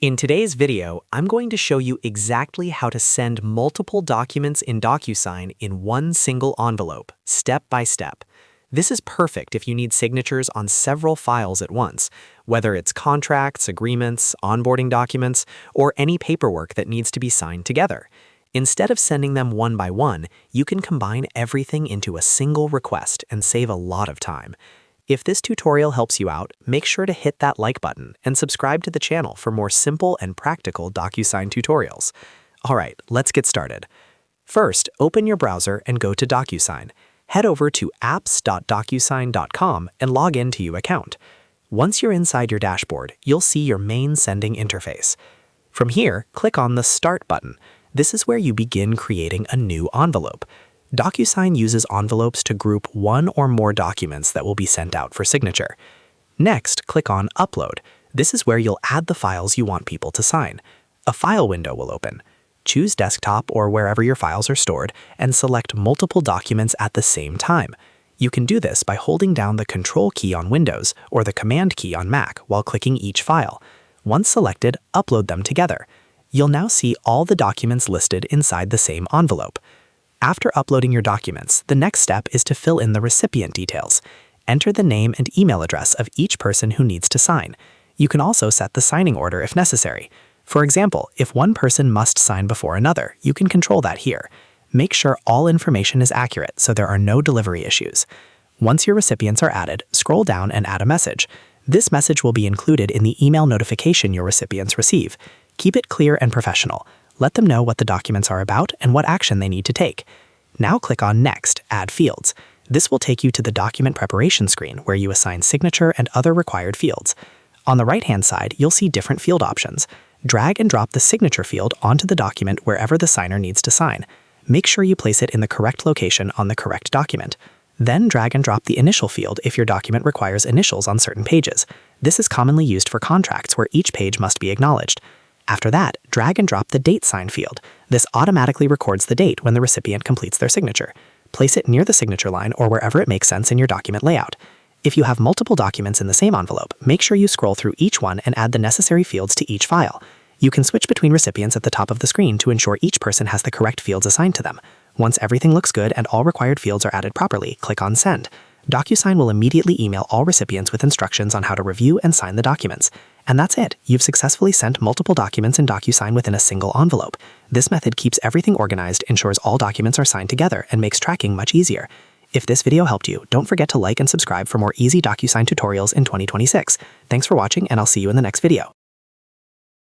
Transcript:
In today's video, I'm going to show you exactly how to send multiple documents in DocuSign in one single envelope, step by step. This is perfect if you need signatures on several files at once, whether it's contracts, agreements, onboarding documents, or any paperwork that needs to be signed together. Instead of sending them one by one, you can combine everything into a single request and save a lot of time. If this tutorial helps you out, make sure to hit that like button and subscribe to the channel for more simple and practical DocuSign tutorials. Alright, let's get started. First, open your browser and go to DocuSign. Head over to apps.docusign.com and log into your account. Once you're inside your dashboard, you'll see your main sending interface. From here, click on the Start button. This is where you begin creating a new envelope. DocuSign uses envelopes to group one or more documents that will be sent out for signature. Next, click on Upload. This is where you'll add the files you want people to sign. A file window will open. Choose Desktop or wherever your files are stored and select multiple documents at the same time. You can do this by holding down the Control key on Windows or the Command key on Mac while clicking each file. Once selected, upload them together. You'll now see all the documents listed inside the same envelope. After uploading your documents, the next step is to fill in the recipient details. Enter the name and email address of each person who needs to sign. You can also set the signing order if necessary. For example, if one person must sign before another, you can control that here. Make sure all information is accurate so there are no delivery issues. Once your recipients are added, scroll down and add a message. This message will be included in the email notification your recipients receive. Keep it clear and professional. Let them know what the documents are about and what action they need to take. Now click on Next, Add Fields. This will take you to the document preparation screen where you assign signature and other required fields. On the right-hand side, you'll see different field options. Drag and drop the signature field onto the document wherever the signer needs to sign. Make sure you place it in the correct location on the correct document. Then drag and drop the initial field if your document requires initials on certain pages. This is commonly used for contracts where each page must be acknowledged. After that, drag and drop the date sign field. This automatically records the date when the recipient completes their signature. Place it near the signature line or wherever it makes sense in your document layout. If you have multiple documents in the same envelope, make sure you scroll through each one and add the necessary fields to each file. You can switch between recipients at the top of the screen to ensure each person has the correct fields assigned to them. Once everything looks good and all required fields are added properly, click on Send. DocuSign will immediately email all recipients with instructions on how to review and sign the documents. And that's it. You've successfully sent multiple documents in DocuSign within a single envelope. This method keeps everything organized, ensures all documents are signed together, and makes tracking much easier. If this video helped you, don't forget to like and subscribe for more easy DocuSign tutorials in 2026. Thanks for watching, and I'll see you in the next video.